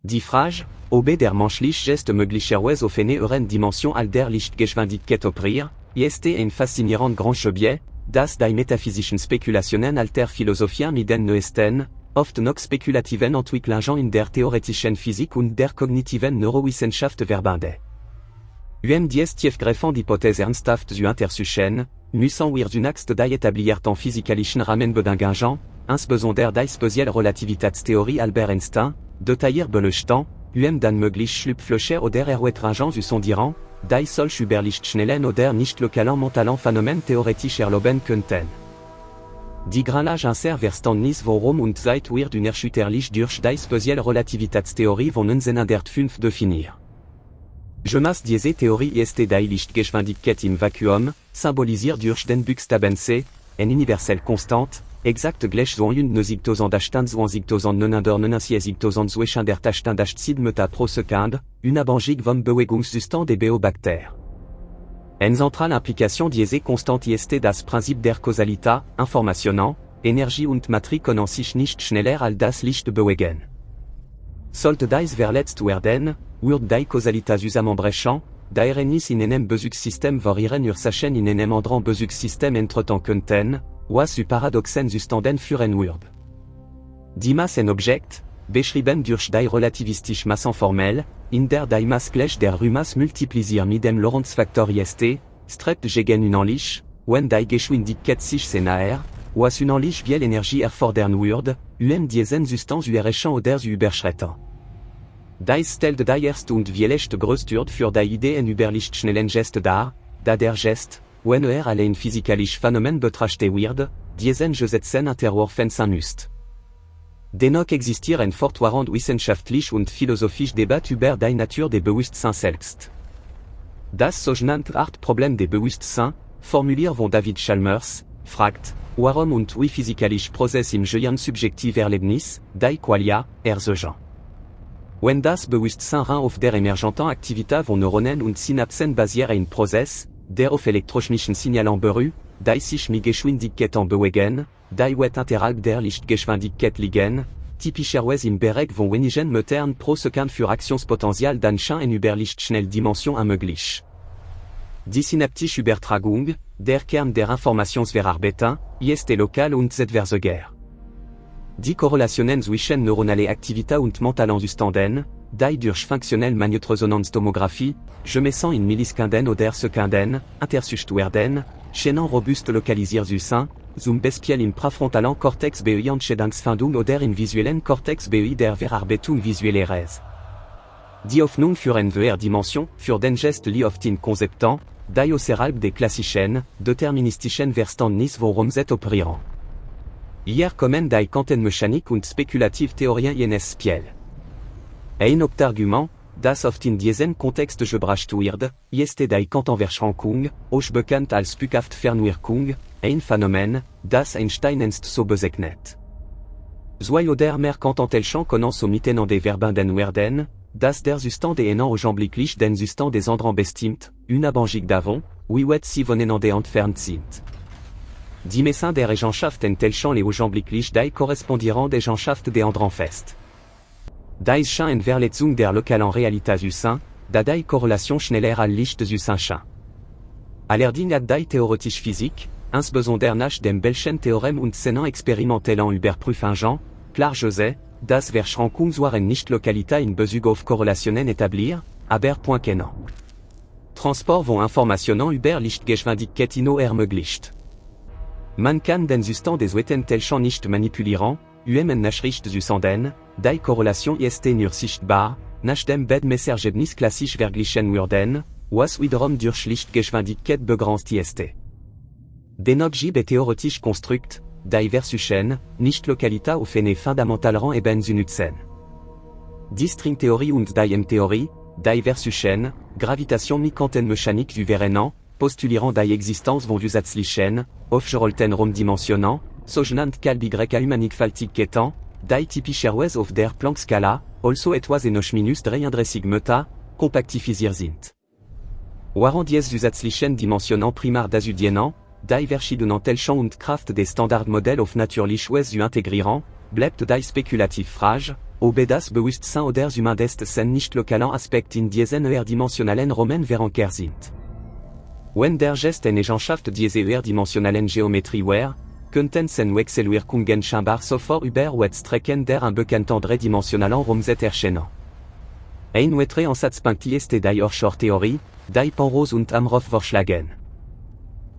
Die Frage, ob der menschlich geste möglicherweise auf eine Dimension all der Lichtgeschwindigkeit operiert, ist ein faszinierend grand Gebiet, das die metaphysischen Spekulationen alter Philosophien miden neuesten, oft noch spekulativen Entwicklungen in der theoretischen Physik und der kognitiven Neurowissenschaft verbinde. Dies tiefgreifende Hypothese ernsthaft zu untersuchen, müssen wir zunächst die etablierten physikalischen Rahmenbedingungen, insbesondere die Spezialrelativitätstheorie Albert Einstein, detailliert beleuchten, dann möglich Schlupflöcher oder Erweiterungen zu sondieren, die solch über Lichtschnellen oder nicht lokalen mentalen Phänomen theoretisch erlauben könnten. Die Grundlagen Verständnis warum und seit wir unerschütterlich durch die Spezialrelativitätstheorie von 1905 definieren. Jeunesse diese Theorie ist die Lichtgeschwindigkeit im Vakuum, symbolisiert durch den Buchstaben C, ein universell konstant, exakt gleich zu 1,79,99,96,2 Meter pro Sekunde, unabhängig vom Bewegungszustand der Beobachter. Eine zentrale Implication diese Konstante ist das Prinzip der Kausalität, Informationen, Energie und Materie können sich nicht schneller als das Licht bewegen. Sollte dies verletzt werden, wird die Kausalität zusammenbrechen, da nicht in einem Bezugssystem variieren Ursachen in einem anderen Bezugssystem entreten könnten, was zu paradoxen Zuständen führen wird. Die Masse ein Objekt, beschrieben durch die relativistische Massenformel, in der die Masse gleich der Raummasse multipliziert mit dem Lorentz-Faktor ist, strebt gegen unendlich, wenn die Geschwindigkeit sich sehr näher, was unendlich viel Energie erfordern würde, diesen Zustand zu erreichen oder zu überschreiten. Dies stellt die erste und vieleste größte für die Ideen über lichtschnellen Geste dar, da der Gest, wenn allein physikalisch Phänomen betrachtet wird, diesen Gesetzen unterworfen sein müsst. Dennoch existiert ein fortwährend wissenschaftlich und philosophisch Debat über die Natur des Bewusstseins selbst. Das sogenannte Art-Problem des Bewusstseins, formuliert von David Chalmers, fragt, warum und wie physikalisch Prozess im Gehirn subjektiv Erlebnis, die Qualia, erzeugen. Wenn das Bewusstsein rein auf der emergenten Aktivität von Neuronen und Synapsen basiert ein Prozess, der auf elektronischen Signalen beruht, die sich mit Geschwindigkeiten bewegen, die weit unterhalb der Lichtgeschwindigkeit liegen, typischerweise im Bereich von wenigen Metern pro Sekunde für Aktionspotenzial dann schon über Lichtschnelldimension ermöglicht. Die synaptische Übertragung, der Kern der Informationsverarbeitung, ist lokal und zeitversäger. Die Korrelationen zwischen neuronaler Aktivität und mentalen Zuständen, die durch funktionelle Magnetresonanztomographie, gemessen in Millisekunden oder Sekunden, untersucht werden, können robust lokalisiert sein, zum Beispiel im präfrontalen Cortex BI Entscheidungsfindung oder im visuellen Cortex BI der Verarbeitung visueller Reize. Die Hoffnung für eine VR-Dimension, für den Gest liegt oft in Konzepten, die außerhalb des klassischen, deterministischen Verständnis worum sie operieren. Hier kommen die Quantenmechanik und Spekulativtheorien ins Spiel. Ein Hauptargument, das oft in diesen Kontext gebracht wird, ist die Quantenverschränkung, auch bekannt als Spukhaftfernwirkung, ein Phänomen, das Einstein einst so bezeichnet. Zwei oder mehr Quantenteilchen können so miteinander verbunden werden, dass der Zustand des einen augenblicklich den Zustand des anderen bestimmt, unabhängig davon, wie weit sie voneinander entfernt sind. Die Messung der Eigenschaften Teilchen les augenblicklich die korrespondieren der Eigenschaften des anderen fest. Dies scheint eine Verletzung der lokalen Realität zu sein, da die Korrelation schneller als Licht zu sein scheint. Allerdings hat die theoretische Physik, insbesondere nach dem Bellschen Theorem und seinen experimentellen Überprüfungen, klar gesehen, dass Verschränkung zwar nicht Lokalität in Bezug auf Korrelationen etabliert, aber point kennen. Transport von Informationen über Lichtgeschwindigkeit ermöglicht. Man kann den Zustand des zweiten Teilchen nicht manipulieren, Nachricht zu senden, die Korrelation ist nur sichtbar, nach dem beide Messergebnis klassisch verglichen werden, was wiederum durch Lichtgeschwindigkeit begrenzt ist. Dennoch gibt theoretisch Konstrukt, die versuchen, nicht Lokalität auf eine fundamentalen Ebene zu nutzen. Die Stringtheorie und die M-Theorie, die versuchen, Gravitation mit Quantenmechanik zu vereinern, postulieren die Existenz von zusätzlichen, aufgerollten Raumdimensionen, sogenannte Kalb-Y-Mannigfaltigkeiten, die typischerweise auf der Planck-Skala, also etwas -33 Meter, kompaktifisiert sind. Während die zusätzlichen Dimensionen primär dazu dienen, die verschiedenen Teilchen und Kraft des Standardmodelle auf natürliche Weise zu integrieren, bleibt die spekulative Frage, ob das Bewusstsein oder Humandesten nicht lokalen Aspekt in diesen dimensionalen Romen verankert sind. Wenn der Gesten Eigenschaft diese dimensionalen Geometrie wäre, könnten sen Wechselwirkungen scheinbar sofort über Strecken der unbekannten dreidimensionalen Raumzeit erscheinen. Ein weitere Ansatzpunkt ist die Orchard-Theorie, die Penrose und Amroth vorschlagen.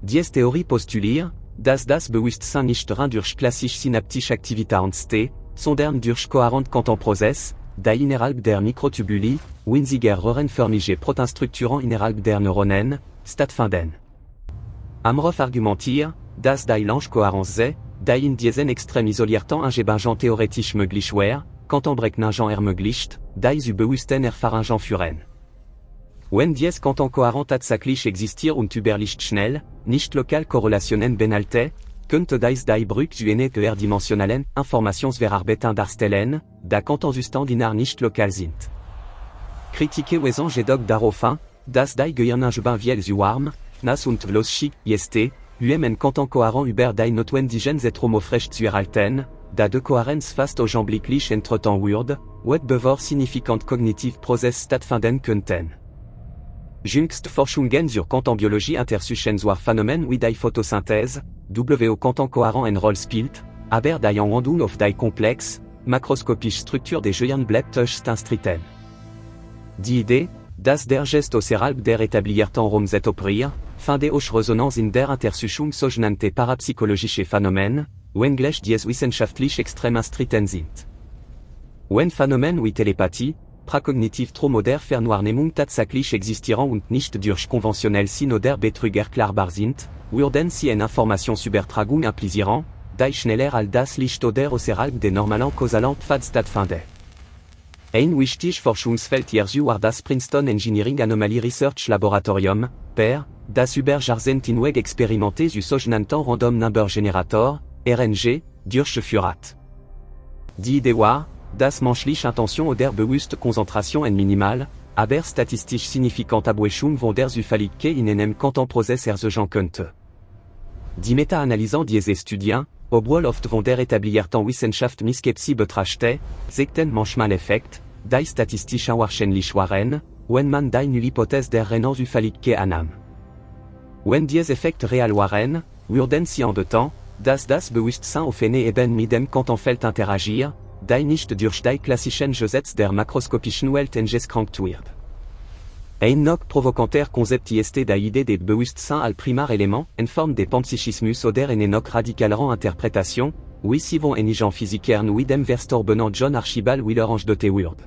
Diese Theorie postuliert, dass das Bewusstsein nicht rein durch klassische synaptische Aktivität entsteht, sondern durch kohärente Quantenprozesse, die innerhalb der Mikrotubuli, winziger röhrenförmige Proteinstrukturen innerhalb der Neuronen, stattfinden. Amroth argumentiert, dass die lange Kohärenz sei, die in diesen extrem isolierten Umgebungen theoretisch möglich wäre, Quantenberechnungen ermöglicht, die zu bewussten Erfahrungen führen. Wenn diese Quantenkohärenz tatsächlich existiert und über Lichtschnell, nicht lokal Korrelationen beinhaltet, könnte dies die Brücke zu einer höherdimensionalen Informationsverarbeitung darstellen, da Quantenzustände nicht lokal sind. Kritiker weisen jedoch darauf hin, dass die Gehirnangeben wie zu warm, nass und veloschig ist, en Quantenkohärenz über die notwendigen Zeiträume zu erhalten, da de Kohärenz fast augenblicklich entretemps wird, wat bevor significant cognitive Prozesse stattfinden könnten. Jüngste Forschungen zur Quantenbiologie untersuchen zwar Phänomen wie die Photosynthese, wo Quantenkohärenz eine Rolle spielt, aber die Anwendung auf die komplexe, makroskopische Struktur des Gehirns bleibt höchst umstritten. Die Idee, dass der Gest außerhalb der etablierten Raumzeit operiert, findet auch Resonanz in der Untersuchung sogenannter parapsychologischer Phänomene, wenngleich diese wissenschaftlich extrem umstritten sind. Wenn Phänomene wie Telepathie, präkognitiv Traum oder Fernwahrnehmung tatsächlich existieren und nicht durch konventionell Sinn oder Betrug erklärbar sind, würden sie eine Informationsübertragung implizieren, die schneller als das Licht oder außerhalb der normalen kausalen Pfad stattfindet. Ein wichtiges Forschungsfeld hierzu war das Princeton Engineering Anomaly Research Laboratorium, PER, das über Jahrzehnte hinweg Experimente zu sogenannten Random Number Generator, RNG, durchgeführt. Die Idee war, dass menschliche Attention oder bewusste Konzentration en minimal, aber statistisch significant Abweichung von der Zufälligkeit in einem Quantenprozess erzeugen könnte. Die Meta-Analysen diese Studien, obwohl oft von der etablierten Wissenschaft mit Skepsis betrachtet, zeigten manchmal Effekte, die statistisch unwahrscheinlich waren, wenn man die Nullhypothese der reinen Zufälligkeit annahm. Wenn diese Effekte real waren, würden sie en deux temps, dass das Bewusstsein auf eine Ebene mit dem Quantenfeld interagiert, die nicht durch die klassischen Gesetze der makroskopischen Welt eingeschränkt wird. Ein noch provokanter Konzept ist die Idee des Bewusstseins als Primärelement in Form des Panpsychismus oder eine noch radikalere Interpretation, wie sie von einigen Physikern wie dem verstorbenen John Archibald Wheeler angedeutet wird.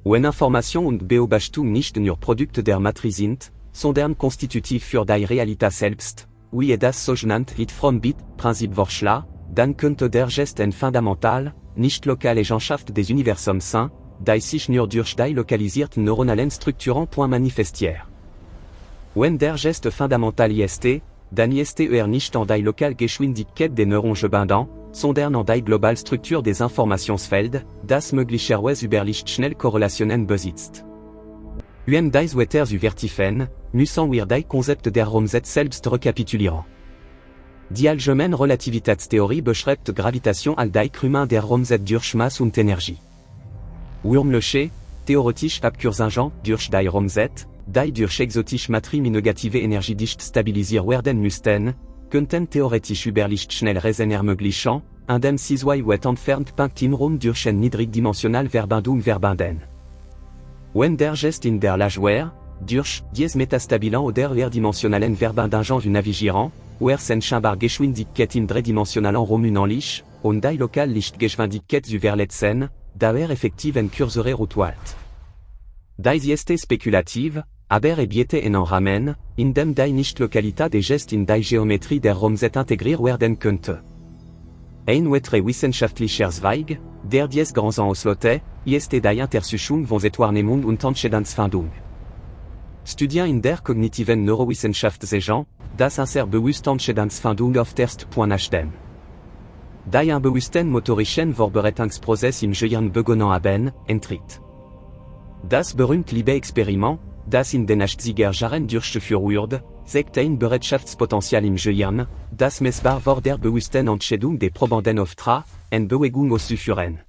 Wenn Information und Beobachtung nicht nur Produkte der Matrix sind, sondern konstitutiv für die Realität selbst, wie das sogenannte Hit-from-Bit-Prinzip vorschlägt, dann könnte der Gest ein fundamental, nicht lokale Eigenschaft des Universums sein, die sich nur durch die lokalisierten neuronalen Strukturen manifestiert. Wenn der Gest fundamental ist, dann ist nicht an die lokale Geschwindigkeit des Neuronen gebunden, sondern an die globale Struktur des Informationsfelds, das möglicherweise über Lichtschnell Korrelationen besitzt. Dies weiter zu vertiefen, müssen wir die Konzepte der Raumzeit selbst rekapitulieren. Die allgemeine Relativitätstheorie beschreibt Gravitation als die Krümmung der Raumzeit durch Masse und Energie. Wurmlösche, theoretisch abkürzungen durch die Raumzeit, die durch exotische Matrix negative Energiedicht stabilisiert werden müssten, könnten theoretisch über Lichtschnell Reisen ermöglichen, indem sie zwei weit entfernt Punkte im Raum durch eine niedrigdimensionale Verbindung verbinden. Wenn der Gest in der Lage wäre, durch diese metastabilen oder höherdimensionalen Verbindungen zu navigieren, wäre seine Scheinbargeschwindigkeit im dreidimensionalen Raum unendlich, und die lokale Lichtgeschwindigkeit zu verletzen, da effektiv eine kürzere Route wählt. Dies ist spekulativ, aber bietet einen Rahmen, in dem die Nicht-Lokalität des Gestes in die Geometrie der Raumzeit integriert werden könnte. Ein weiterer wissenschaftlicher Zweig, der diese Grenzen auslotet, ist die Untersuchung von Zeitwahrnehmung und Entscheidungsfindung. Studien in der kognitiven Neurowissenschaft zeigen, dass eine bewusste Entscheidungsfindung auf ersten Point nachstehen. Die unbewussten motorischen Vorbereitungsprozess im Gehirn begonnen haben, eintritt. Das berühmte Liebe-Experiment, das in den 80er Jahren durchgeführt wurde, zeigt ein Bereitschaftspotenzial im Gehirn, das messbar vor der bewussten Entscheidung der Probanden auftritt, eine Bewegung auszuführen.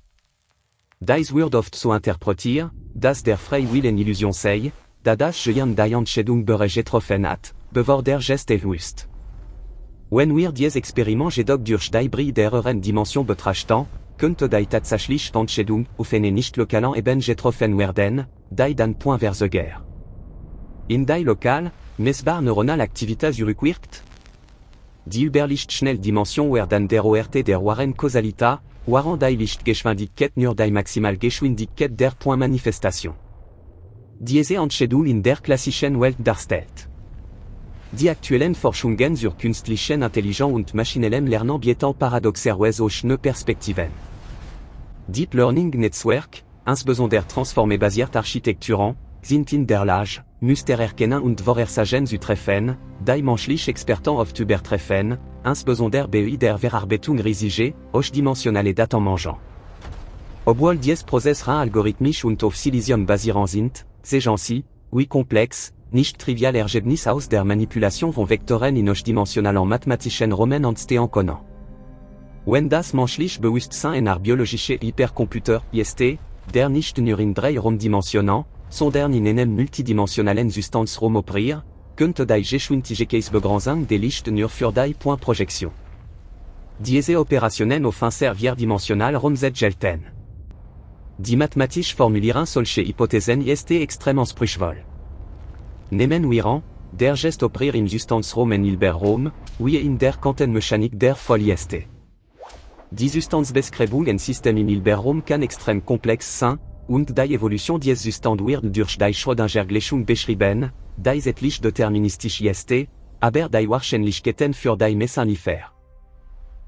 Das wird oft so interpretiert, dass der frei will en Illusion sei, da das Gehirn die Entscheidung getroffen hat, bevor der Gest erwüsst. Wenn wir dies Experiment jedoch durch die breitere Dimension betrachten, könnte die tatsächliche Entscheidung auf eine nicht lokalen Ebene getroffen werden, die dann point vers guerre. In die lokal, messbar neuronal Aktivität zurückwirkt? Die Überlichtschnelldimension werden der ORT der wahren Kausalität, waren die Lichtgeschwindigkeit nur die Maximalgeschwindigkeit der Point-Manifestation. Diese Entscheidung in der klassischen Welt darstellt. Die aktuellen Forschungen zur künstlichen Intelligenz und maschinellem Lernen bieten paradoxerweise auch Perspektiven. Deep Learning Netzwerk, insbesondere transformer-basierte Architekturen, sind in der Lage, Muster erkennen und Vorhersagen zu treffen, die menschliche Experten oft übertreffen, insbesondere bei der Verarbeitung riesiger, hochdimensionaler Datenmengen. Obwohl dies Prozesse algorithmisch und auf Silicium basierend sind, sehen sie, wie komplex, nicht trivial Ergebnis aus der Manipulation von Vektoren in hochdimensionalen mathematischen Räumen entstehen können. Wenn das menschliche Bewusstsein einer biologischen Hypercomputer ist, der nicht nur in 3 Raumdimensionen, sondern in einem multidimensionalen Substanzraum operiert, könnte die Geschwindigkeit begrenzen des Licht nur für die Point-Projection. Diese Operationen auf ein sehr vierdimensional Raum gelten. Die mathematisch formulieren solche Hypothesen ist extrem anspruchsvoll. Nehmen wir an, der Gest operiert im Substanzraum en Hilbertraum, wie in der Quantenmechanik der Fall ist. Die Substanzbeschreibung en System im Hilbertraum kann extrem komplex sein, und die Evolution des Zustands wird durch die Schrödinger-Gleichung beschrieben, die etlich deterministisch ist, aber die Wahrscheinlichkeiten für die Messung liefer.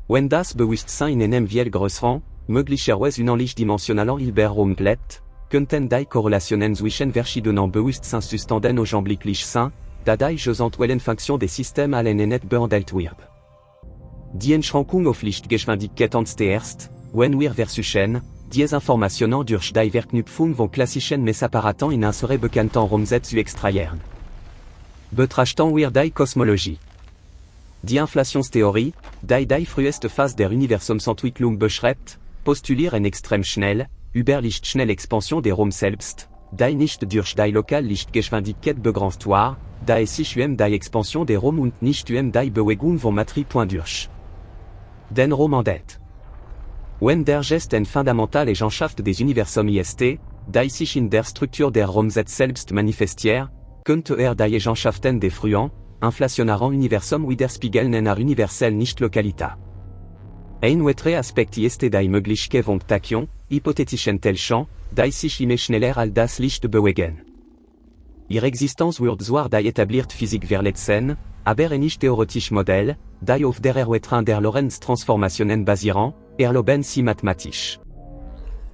Wenn das Bewusstsein in einem viel größeren, möglicherweise unendlich dimensionalen Hilbertraum bleibt, könnten die Korrelationen zwischen verschiedenen Bewusstseinszuständen augenblicklich sein, da die gesamtwellen Funktion des Systems allen nicht behandelt wird. Die Einschränkung auf Lichtgeschwindigkeit entsteht erst, wenn wir versuchen, diese Informationen durch die Verknüpfung von klassischen Messapparaten in unsere bekannten Raumset zu extrahieren. Betrachten wir die Kosmologie. Die Inflationstheorie, die früheste Phase der Universumsentwicklung beschreibt, postuliert eine extrem schnell, überlichtschnelle Expansion der Raum selbst, die nicht durch die lokale Lichtgeschwindigkeit begrenzt war, da es sich die Expansion der Raum und nicht die Bewegung von Materie durch den Raum handelt. Wenn der Gest eine fundamentale Eigenschaft des Universums ist, die sich in der Struktur der Raumset selbst manifestiert, könnte die Eigenschaften des frühen, inflationaren Universums widerspiegeln einer universellen Nicht-Lokalität. Ein weiterer Aspekt ist die Möglichkeit von Tachyon, hypothetischen Teilchen, die sich immer schneller als das Licht bewegen. Ihre Existenz wird zwar die etablierte Physik verletzen, aber ein nicht-theoretisches Modell, die auf der Erweiterung der Lorentz-Transformationen basieren, erlauben sie mathematisch.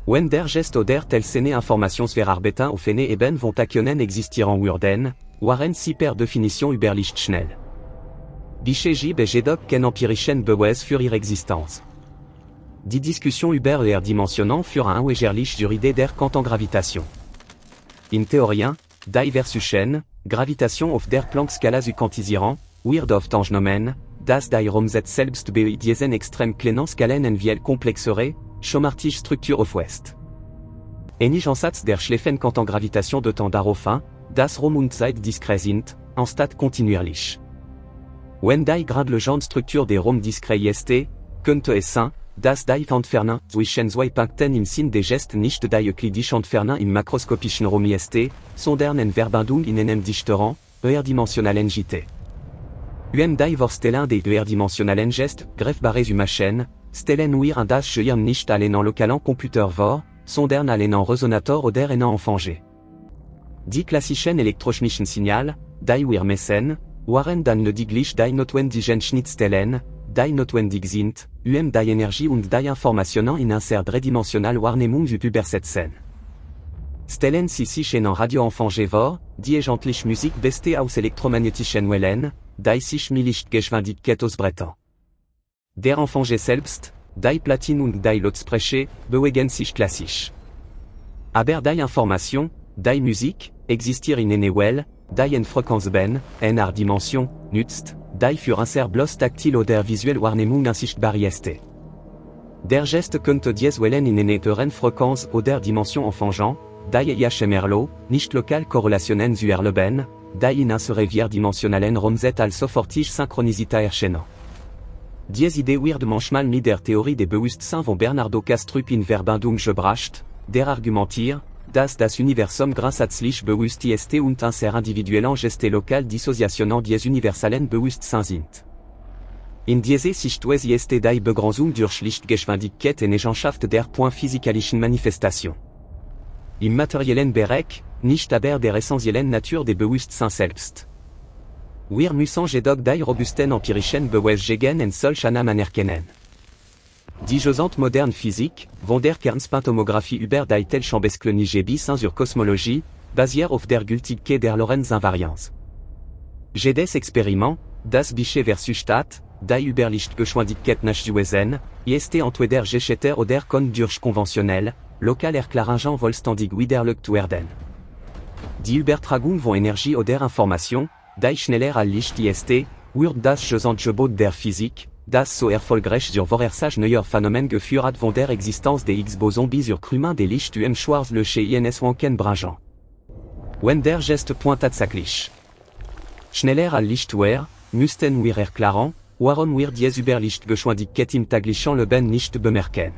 Wenn der Gest oder telseine Informationsverarbeitung auf eine Ebene von Tachyonen existieren würden, waren sie per Definition überlichtschnell. Bische gibt jedoch keinen empirischen Beweis für ihre Existenz. Die Diskussion über ihre Dimensionen führen unweigerlich zur Idee der Quantengravitation. In Theorien, die versuchen, Gravitation auf der Planck-Skala zu quantisieren, wird oft angenommen, dass die Raumset selbst bei diesen extrem kleinen Skalen eine viel komplexere, schematische Struktur aufweist. Ein Ansatz der schlechten Quantengravitation deutet darauf hin, dass Raum und Zeit diskret sind, anstatt kontinuierlich. Wenn die Grundlagenstruktur der Raum diskret ist, könnte es sein, dass die Entfernung zwischen zwei Punkten im Sinn des Gestes nicht die euklidische Entfernung im makroskopischen Raum ist, sondern eine Verbindung in einem dichteren, höherdimensionalen JT. Die Vorstellung des höherdimensionalen Gestes, greifbares Maschinen, stellen wir das Gehirn nicht allein en lokalen Computer vor, sondern allein en Resonator oder en Empfänger. Die klassischen elektronischen Signale, die wir messen, waren dann lediglich die notwendigen Schnittstellen, die notwendig sind, die Energie und die Informationen in einer dreidimensionalen Wahrnehmung zu übersetzen. Stellen Sie sich einen Radioempfänger vor, die eigentlich Musik besteht aus elektromagnetischen Wellen, die sich mit Lichtgeschwindigkeit ausbreiten. Der Empfänger selbst, die Platine und die Lautsprecher, bewegen sich klassisch. Aber die Information, die Musik, existiert in einer Welle, die eine Frequenzband, eine Dimension, nutzt, die für eine bloß taktil oder visuelle Wahrnehmung unsichtbar ist. Der Geste könnte dies Wellen in eine höheren Frequenz oder Dimension enfangeant, die IHMRLO, nicht lokal korrelationen zur Leben, die in unsere vierdimensionalen Romset als sofortige Synchronisita erscheinen. Dies Idee wird manchmal mit der Theorie des Bewusstseins von Bernardo Kastrup in Verbindung gebracht, der argumentiert, dass das Universum grundsätzlich bewusst ist und unser individuellen Geste lokal dissociationen des universalen Bewusstseins sind. In diese Sichtweise ist die Begrenzung durch Lichtgeschwindigkeit eine Eigenschaft der physikalischen Manifestation. Im materiellen Bereich, nicht aber der essentiellen Natur des Bewusstseins selbst. Wir müssen jedoch die robusten empirischen Beweisungen in solch einer anerkennen. Die gesamte moderne Physik, von der Kernspintomographie über die Teilchenbeskleunige bis zur Kosmologie, basiert auf der Gültigkeit der Lorentz-Invarianz. Jedes Experiment, das Bische versus Stadt, die über Lichtgeschwindigkeit nachzuweisen, ist entweder gescheitert oder kann durch konventionell, lokal Erklärungen vollständig widerlegt werden. Die Übertragung von Energie oder Information, die schneller als Licht ist, wird das Gesamtgebot der Physik, das so erfolgreich zur Vorhersage neuer Phänomene geführt hat von der Existenz des Higgs-Boson bis zur Krümmung des Licht im Schwarzlöcher ins Wankenbranchen. Wenn der Geste tatsächlich schneller als Licht wäre, müssten wir erklären, warum wir diese Überlichtgeschwindigkeit im täglichen Leben nicht bemerken.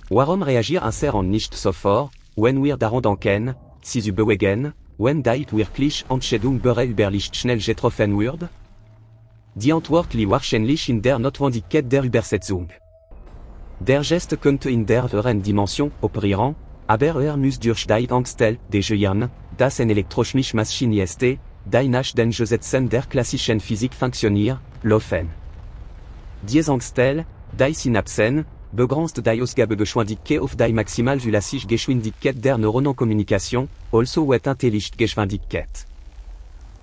Warum reagiert unser nicht sofort, wenn wir daran denken, sie zu bewegen, wenn die wirklich Entscheidung über Licht schnell getroffen wird? Die Antwort liegt wahrscheinlich in der Notwendigkeit der Übersetzung. Der Geste könnte in der höheren Dimension operieren, aber muss durch die Angstel des Gehirns, das eine elektrochemische Maschine ist, die nach den Gesetzen der klassischen Physik funktioniert, laufen. Diese Angstel, die Synapsen, begrenzt die Ausgabegeschwindigkeit auf die maximale Geschwindigkeit der Neuronenkommunikation, also with Lichtgeschwindigkeit.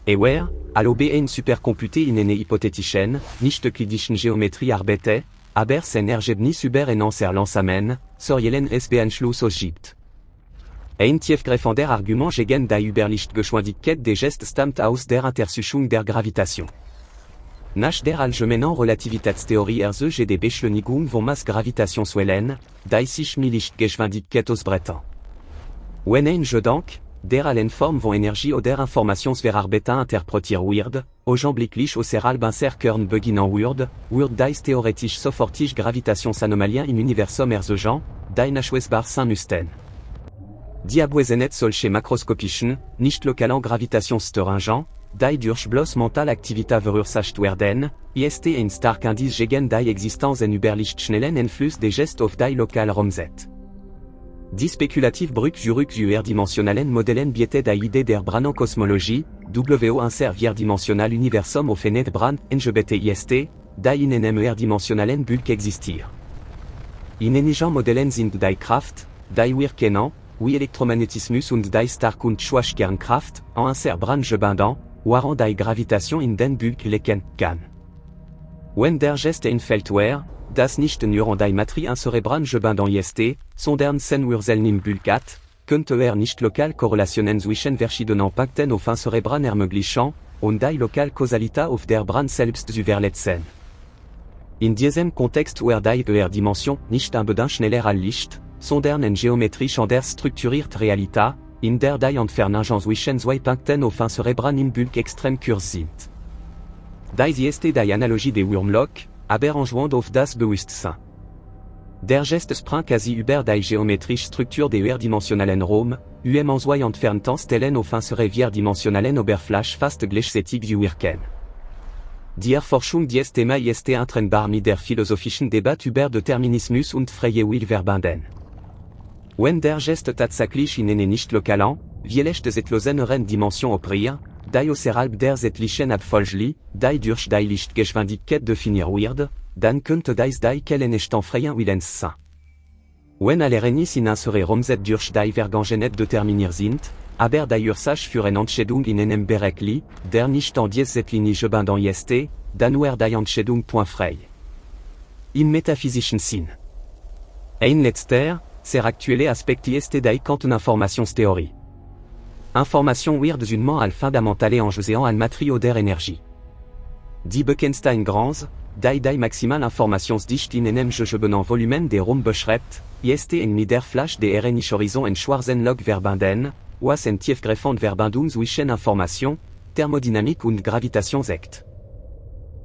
Wir, allo ein Supercomputer in eine hypothetischen, nicht euklidischen Geometrie arbeite, aber sein Ergebnis über ein Lancement, sorgelen es beeinflusst ausgibt. Ein tiefgreifender Argument gegen die Überlichtgeschwindigkeit des Gestes stammt aus der Untersuchung der Gravitation. Nach der allgemeinen Relativitätstheorie erzeugt die Beschleunigung von Massgravitationswellen, die sich mit Lichtgeschwindigkeit ausbreiten. Wenn ein Gedanke, der allen Form von Energie oder Informationsverarbeitung interpretiert wird, augenblicklich außerhalb unserer Kern beginnen wird dies theoretisch sofortige Gravitationsanomalien im Universum erzeugen, die nachweisbar sein müssten. Die abwesenheit solche makroskopischen, nicht lokalen Gravitationsstörungen, die durch bloß mentale Aktivität verursacht werden, ist ein stark Indiz gegen die Existenz en überlichtschnellen Einfluss des Gestes auf die lokale Romset. Die spekulativ Brücke zurück zu mehrdimensionalen Modellen bietet die Idee der Brandon-Kosmologie, unser vierdimensional Universum auf eine Brand NGBT-IST, die in einem mehrdimensionalen Bulk existiert. In einigen Modellen sind die Kraft, die wir kennen, wie Elektromagnetismus und die Stark- und Schwachkernkraft, an unserer Branche gebunden, während die Gravitation in den Bulk lecken kann. Wenn der Geste entfällt wäre, das nicht nur an die Materie unsere Branche gebunden ist, sondern sen Wurzeln im Bulk hat, könnte nicht lokal Korrelationen zwischen verschiedenen Punkten auf unsere Brand ermöglichen, und die lokal Kausalität auf der Brand selbst zu verletzen. In diesem Kontext wird die Dimension nicht unbedingt schneller als Licht, sondern eine geometrisch anders strukturierte Realität, in der die Entfernungen zwischen zwei Punkten auf unsere Brand im Bulk extrem kurz sind. Dies ist die Analogie des Wurmloch, aber angewandt auf das Bewusstsein. Der Geste springt quasi über die geometrische Struktur des mehrdimensionalen Raums, en zwei entfernten Stellen auf unsere vierdimensionalen Oberfläche fast gleichzeitig zu wirken. Die Erforschung dieses Themas ist untrennbar mit der philosophischen Debatte über Determinismus und freie Will verbunden. Wenn der Geste tatsächlich in eine nicht lokalen, vielleicht zeitloseneren Dimension operiert, die außerhalb der zeitlichen Abfolge liegt, die durch die Lichtgeschwindigkeit definiert wird, dann könnte dies die Quelle nicht freien Willens sein. Wenn alle Ereignis in unsere Romset durch die Vergangenheit determiniert sind, aber die Ursache für eine Entscheidung in einem Bereich liegt, der nicht an diese Zeitlinie gebunden ist, dann wird die Entscheidung frei. Im metaphysischen Sinn. Ein letzter, sehr aktueller Aspekt ist die Quanteninformationstheorie. Information wird zunement al fundamentale en gesehen al Materie oder Energie. Die bekendste Grenze, die maximal Informationsdichte in einem gegebenen Volumen der Raum beschreibt, ist in der Flash der RNIsch Horizon en Schwarzenlog verbinden, was en tiefgreifend Verbindungswischen Information, Thermodynamik und Gravitation sekt.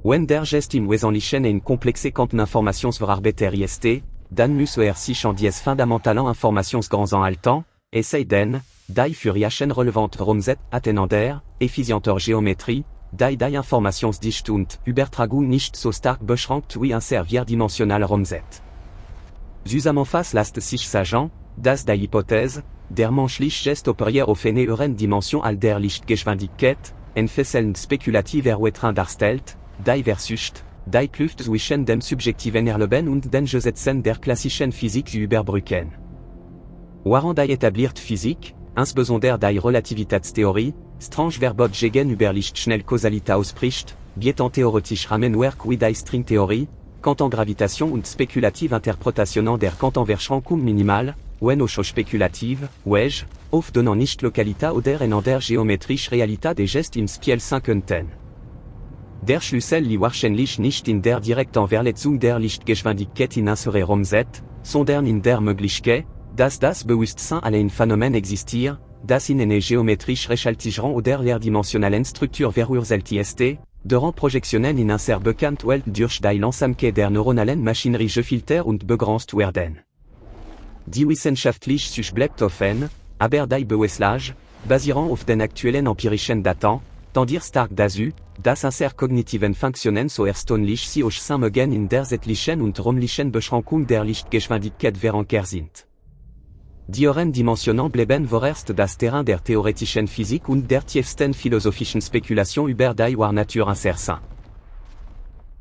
Wenn der Gest im Wesentlichen en komplexe Kanten Informationsverarbeiter ist, dann muss sich an dies fundamentalen Informationsgrands halten, es sei denn, die für Jachen relevant Romset attenander, effizienter Geometrie, die Informationsdichte und Übertragung nicht so stark beschränkt wie ein servierdimensionaler Romset. Zusammenfass lässt sich sagen, dass die Hypothese, der menschliche Gest operiert auf eine höheren Dimension als der Lichtgeschwindigkeit, en fesselnd spekulativer Wetran darstellt, die versucht, die Kluft zwischen dem subjektiven Erleben und den Gesetzen der klassischen Physik zu überbrücken. Waren die etablierte Physik, insbesondere die Relativitätstheorie, strange verbot gegen über Lichtschnellkausalität ausspricht, bietan theoretisch Rahmenwerk wie die Stringtheorie, Quantengravitation und spekulative Interpretation der Quantenverschränkung minimal, wenn auch spekulative, weich, oft donnant nicht Lokalität oder en der geometrische Realität des Gestes im Spiel sein könnten. Der Schlüssel liegt wahrscheinlich nicht in der direkten Verletzung der Lichtgeschwindigkeit in unsere Romset, sondern in der Möglichkeit, dass das Bewusstsein allein Phänomen existiert, das in eine geometrisch rechaltigeren oder leerdimensionalen Struktur verursacht ist, deren Projektionen in unserer bekannten Welt durch die Langsamkeit der neuronalen Maschinerie gefiltert und begrenzt werden. Die wissenschaftliche Suche bleibt offen, aber die Beweslage, basierend auf den aktuellen empirischen Daten, tendiert stark dazu, dass unsere kognitiven Funktionen so erstaunlich sie auch mögen in der zeitlichen und räumlichen Beschränkung der Lichtgeschwindigkeit verankert sind. Die höheren Dimensionen bleiben vorerst das Terrain der theoretischen Physik und der tiefsten philosophischen Spekulation über die Natur unserer Sein.